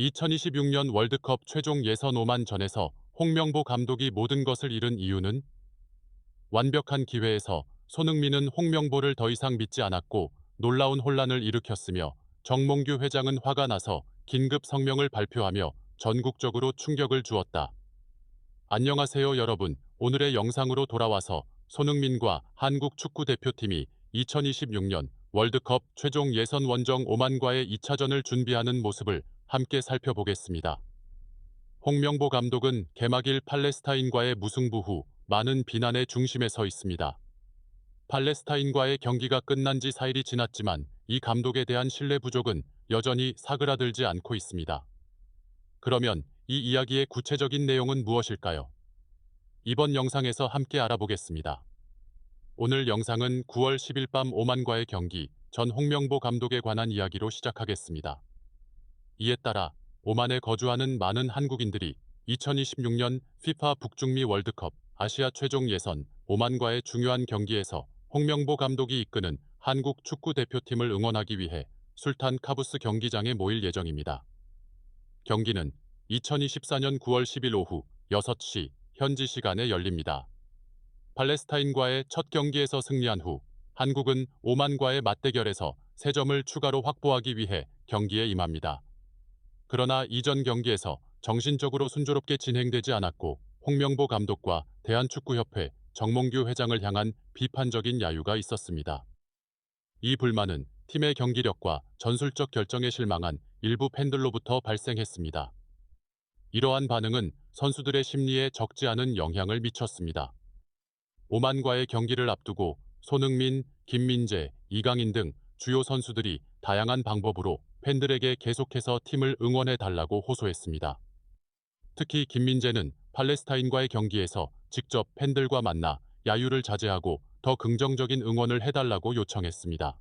2026년 월드컵 최종 예선 오만전에서 홍명보 감독이 모든 것을 잃은 이유는 완벽한 기회에서 손흥민은 홍명보를 더 이상 믿지 않았고 놀라운 혼란을 일으켰으며 정몽규 회장은 화가 나서 긴급 성명을 발표하며 전국적으로 충격을 주었다. 안녕하세요 여러분. 오늘의 영상으로 돌아와서 손흥민과 한국 축구 대표팀이 2026년 월드컵 최종 예선 원정 오만과의 2차전을 준비하는 모습을 함께 살펴보겠습니다. 홍명보 감독은 개막일 팔레스타인과의 무승부 후 많은 비난의 중심에 서 있습니다. 팔레스타인과의 경기가 끝난 지 4일이 지났지만 이 감독에 대한 신뢰 부족은 여전히 사그라들지 않고 있습니다. 그러면 이 이야기의 구체적인 내용은 무엇일까요? 이번 영상에서 함께 알아보겠습니다. 오늘 영상은 9월 10일 밤 오만과의 경기 전 홍명보 감독에 관한 이야기로 시작하겠습니다. 이에 따라 오만에 거주하는 많은 한국인들이 2026년 FIFA 북중미 월드컵 아시아 최종 예선 오만과의 중요한 경기에서 홍명보 감독이 이끄는 한국 축구 대표팀을 응원하기 위해 술탄 카부스 경기장에 모일 예정입니다. 경기는 2024년 9월 10일 오후 6시 현지 시간에 열립니다. 팔레스타인과의 첫 경기에서 승리한 후 한국은 오만과의 맞대결에서 3점을 추가로 확보하기 위해 경기에 임합니다. 그러나 이전 경기에서 정신적으로 순조롭게 진행되지 않았고 홍명보 감독과 대한축구협회 정몽규 회장을 향한 비판적인 야유가 있었습니다. 이 불만은 팀의 경기력과 전술적 결정에 실망한 일부 팬들로부터 발생했습니다. 이러한 반응은 선수들의 심리에 적지 않은 영향을 미쳤습니다. 오만과의 경기를 앞두고 손흥민, 김민재, 이강인 등 주요 선수들이 다양한 방법으로 팬들에게 계속해서 팀을 응원해달라고 호소했습니다. 특히 김민재는 팔레스타인과의 경기에서 직접 팬들과 만나 야유를 자제하고 더 긍정적인 응원을 해달라고 요청했습니다.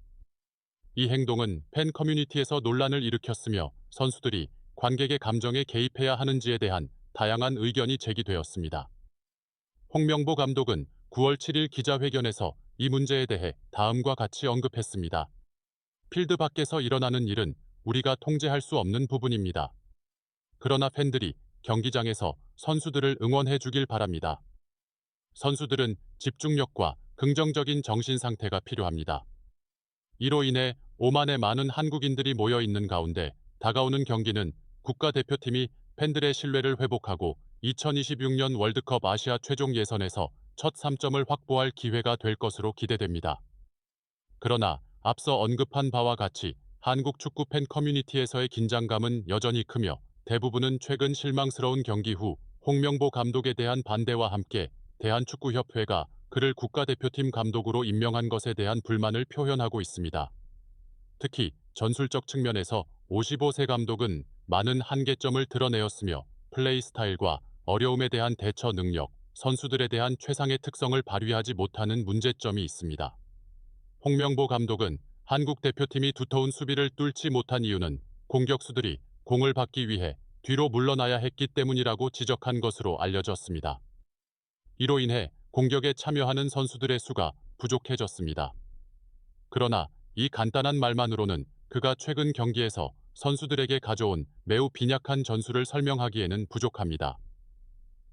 이 행동은 팬 커뮤니티에서 논란을 일으켰으며 선수들이 관객의 감정에 개입해야 하는지에 대한 다양한 의견이 제기되었습니다. 홍명보 감독은 9월 7일 기자회견에서 이 문제에 대해 다음과 같이 언급했습니다. 필드 밖에서 일어나는 일은 우리가 통제할 수 없는 부분입니다. 그러나 팬들이 경기장에서 선수들을 응원해 주길 바랍니다. 선수들은 집중력과 긍정적인 정신 상태가 필요합니다. 이로 인해 오만에 많은 한국인들이 모여 있는 가운데 다가오는 경기는 국가대표팀이 팬들의 신뢰를 회복하고 2026년 월드컵 아시아 최종 예선에서 첫 3점을 확보할 기회가 될 것으로 기대됩니다. 그러나 앞서 언급한 바와 같이 한국 축구 팬 커뮤니티에서의 긴장감은 여전히 크며 대부분은 최근 실망스러운 경기 후 홍명보 감독에 대한 반대와 함께 대한축구협회가 그를 국가대표팀 감독으로 임명한 것에 대한 불만을 표현하고 있습니다. 특히 전술적 측면에서 55세 감독은 많은 한계점을 드러내었으며 플레이 스타일과 어려움에 대한 대처 능력, 선수들에 대한 최상의 특성을 발휘하지 못하는 문제점이 있습니다. 홍명보 감독은 한국 대표팀이 두터운 수비를 뚫지 못한 이유는 공격수들이 공을 받기 위해 뒤로 물러나야 했기 때문이라고 지적한 것으로 알려졌습니다. 이로 인해 공격에 참여하는 선수들의 수가 부족해졌습니다. 그러나 이 간단한 말만으로는 그가 최근 경기에서 선수들에게 가져온 매우 빈약한 전술을 설명하기에는 부족합니다.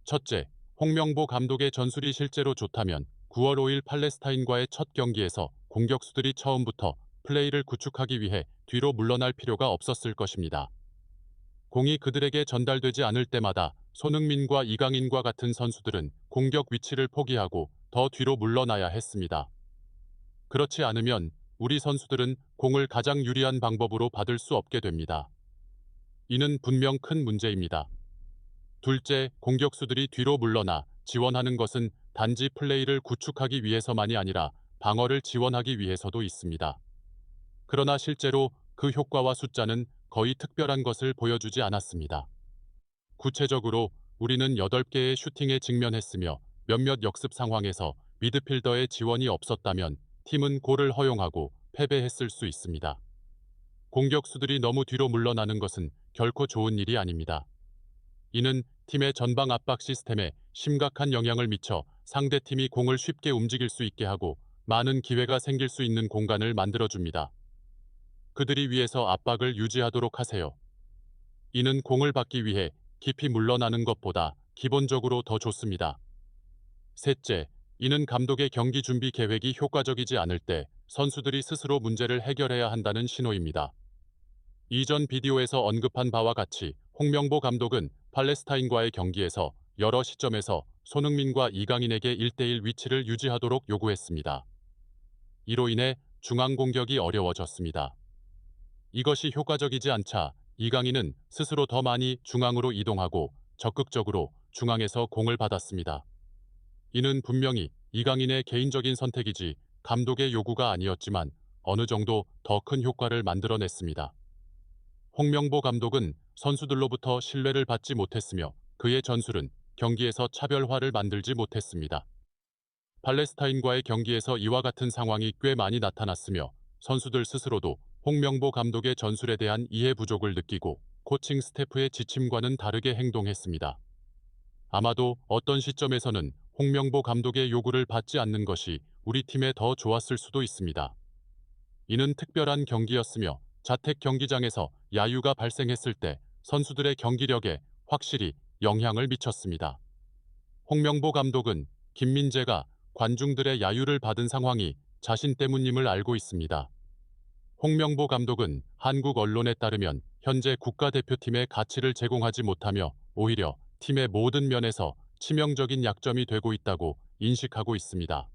첫째, 홍명보 감독의 전술이 실제로 좋다면 9월 5일 팔레스타인과의 첫 경기에서 공격수들이 처음부터 플레이를 구축하기 위해 뒤로 물러날 필요가 없었을 것입니다. 공이 그들에게 전달되지 않을 때마다 손흥민과 이강인과 같은 선수들은 공격 위치를 포기하고 더 뒤로 물러나야 했습니다. 그렇지 않으면 우리 선수들은 공을 가장 유리한 방법으로 받을 수 없게 됩니다. 이는 분명 큰 문제입니다. 둘째, 공격수들이 뒤로 물러나 지원하는 것은 단지 플레이를 구축하기 위해서만이 아니라 방어를 지원하기 위해서도 있습니다. 그러나 실제로 그 효과와 숫자는 거의 특별한 것을 보여주지 않았습니다. 구체적으로 우리는 8개의 슈팅에 직면했으며 몇몇 역습 상황에서 미드필더의 지원이 없었다면 팀은 골을 허용하고 패배했을 수 있습니다. 공격수들이 너무 뒤로 물러나는 것은 결코 좋은 일이 아닙니다. 이는 팀의 전방 압박 시스템에 심각한 영향을 미쳐 상대팀이 공을 쉽게 움직일 수 있게 하고 많은 기회가 생길 수 있는 공간을 만들어줍니다. 그들이 위에서 압박을 유지하도록 하세요. 이는 공을 받기 위해 깊이 물러나는 것보다 기본적으로 더 좋습니다. 셋째, 이는 감독의 경기 준비 계획이 효과적이지 않을 때 선수들이 스스로 문제를 해결해야 한다는 신호입니다. 이전 비디오에서 언급한 바와 같이 홍명보 감독은 팔레스타인과의 경기에서 여러 시점에서 손흥민과 이강인에게 1대1 위치를 유지하도록 요구했습니다. 이로 인해 중앙 공격이 어려워졌습니다. 이것이 효과적이지 않자 이강인은 스스로 더 많이 중앙으로 이동하고 적극적으로 중앙에서 공을 받았습니다. 이는 분명히 이강인의 개인적인 선택이지 감독의 요구가 아니었지만 어느 정도 더 큰 효과를 만들어냈습니다. 홍명보 감독은 선수들로부터 신뢰를 받지 못했으며 그의 전술은 경기에서 차별화를 만들지 못했습니다. 팔레스타인과의 경기에서 이와 같은 상황이 꽤 많이 나타났으며 선수들 스스로도 홍명보 감독의 전술에 대한 이해 부족을 느끼고 코칭 스태프의 지침과는 다르게 행동했습니다. 아마도 어떤 시점에서는 홍명보 감독의 요구를 받지 않는 것이 우리 팀에 더 좋았을 수도 있습니다. 이는 특별한 경기였으며 자택 경기장에서 야유가 발생했을 때 선수들의 경기력에 확실히 영향을 미쳤습니다. 홍명보 감독은 김민재가 관중들의 야유를 받은 상황이 자신 때문임을 알고 있습니다. 홍명보 감독은 한국 언론에 따르면 현재 국가대표팀의 가치를 제공하지 못하며 오히려 팀의 모든 면에서 치명적인 약점이 되고 있다고 인식하고 있습니다.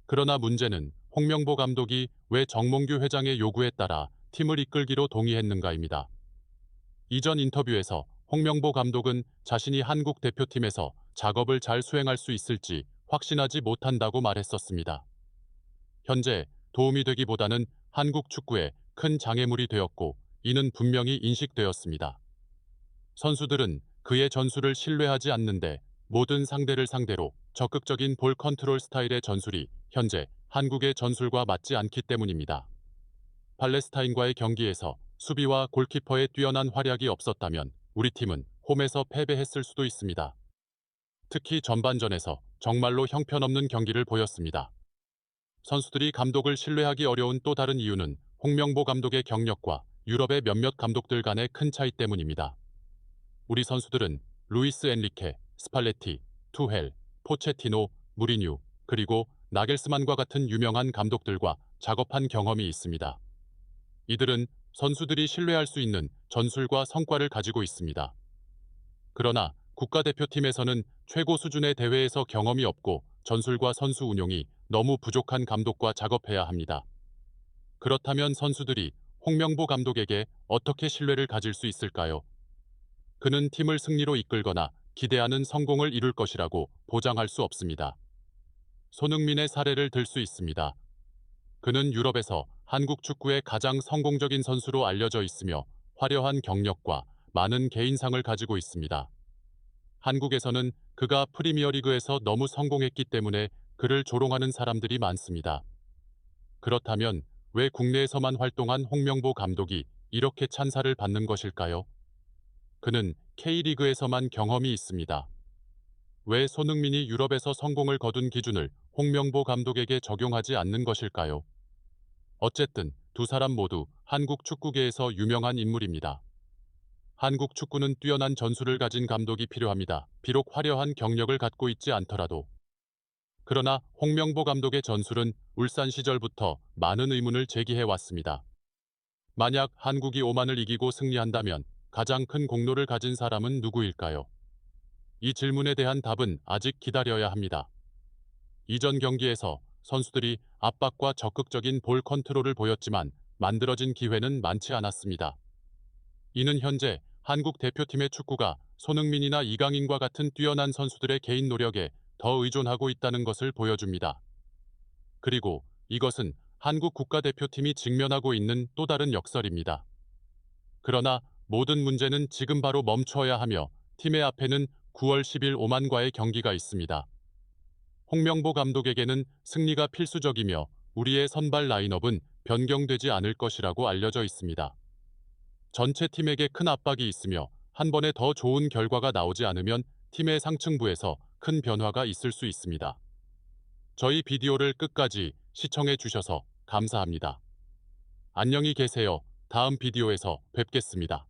그러나 문제는 홍명보 감독이 왜 정몽규 회장의 요구에 따라 팀을 이끌기로 동의했는가입니다. 이전 인터뷰에서 홍명보 감독은 자신이 한국 대표팀에서 작업을 잘 수행할 수 있을지 확신하지 못한다고 말했었습니다. 현재 도움이 되기보다는 한국 축구에 큰 장애물이 되었고 이는 분명히 인식되었습니다. 선수들은 그의 전술을 신뢰하지 않는데 모든 상대를 상대로 적극적인 볼 컨트롤 스타일의 전술이 현재 한국의 전술과 맞지 않기 때문입니다. 팔레스타인과의 경기에서 수비와 골키퍼의 뛰어난 활약이 없었다면 우리 팀은 홈에서 패배했을 수도 있습니다. 특히 전반전에서 정말로 형편없는 경기를 보였습니다. 선수들이 감독을 신뢰하기 어려운 또 다른 이유는 홍명보 감독의 경력과 유럽의 몇몇 감독들 간의 큰 차이 때문입니다. 우리 선수들은 루이스 엔리케, 스팔레티, 투헬, 포체티노, 무리뉴, 그리고 나겔스만과 같은 유명한 감독들과 작업한 경험이 있습니다. 이들은 선수들이 신뢰할 수 있는 전술과 성과를 가지고 있습니다. 그러나 국가대표팀에서는 최고 수준의 대회에서 경험이 없고 전술과 선수 운용이 너무 부족한 감독과 작업해야 합니다. 그렇다면 선수들이 홍명보 감독에게 어떻게 신뢰를 가질 수 있을까요? 그는 팀을 승리로 이끌거나 기대하는 성공을 이룰 것이라고 보장할 수 없습니다. 손흥민의 사례를 들 수 있습니다. 그는 유럽에서 한국 축구의 가장 성공적인 선수로 알려져 있으며 화려한 경력과 많은 개인상을 가지고 있습니다. 한국에서는 그가 프리미어리그에서 너무 성공했기 때문에 그를 조롱하는 사람들이 많습니다. 그렇다면 왜 국내에서만 활동한 홍명보 감독이 이렇게 찬사를 받는 것일까요? 그는 K리그에서만 경험이 있습니다. 왜 손흥민이 유럽에서 성공을 거둔 기준을 홍명보 감독에게 적용하지 않는 것일까요? 어쨌든 두 사람 모두 한국 축구계에서 유명한 인물입니다. 한국 축구는 뛰어난 전술을 가진 감독이 필요합니다. 비록 화려한 경력을 갖고 있지 않더라도. 그러나 홍명보 감독의 전술은 울산 시절부터 많은 의문을 제기해 왔습니다. 만약 한국이 오만을 이기고 승리한다면 가장 큰 공로를 가진 사람은 누구일까요? 이 질문에 대한 답은 아직 기다려야 합니다. 이전 경기에서 선수들이 압박과 적극적인 볼 컨트롤을 보였지만 만들어진 기회는 많지 않았습니다. 이는 현재 한국 대표팀의 축구가 손흥민이나 이강인과 같은 뛰어난 선수들의 개인 노력에 더 의존하고 있다는 것을 보여줍니다. 그리고 이것은 한국 국가대표팀이 직면하고 있는 또 다른 역설입니다. 그러나 모든 문제는 지금 바로 멈춰야 하며 팀의 앞에는 9월 10일 오만과의 경기가 있습니다. 홍명보 감독에게는 승리가 필수적이며 우리의 선발 라인업은 변경되지 않을 것이라고 알려져 있습니다. 전체 팀에게 큰 압박이 있으며 한 번에 더 좋은 결과가 나오지 않으면 팀의 상층부에서 큰 변화가 있을 수 있습니다. 저희 비디오를 끝까지 시청해 주셔서 감사합니다. 안녕히 계세요. 다음 비디오에서 뵙겠습니다.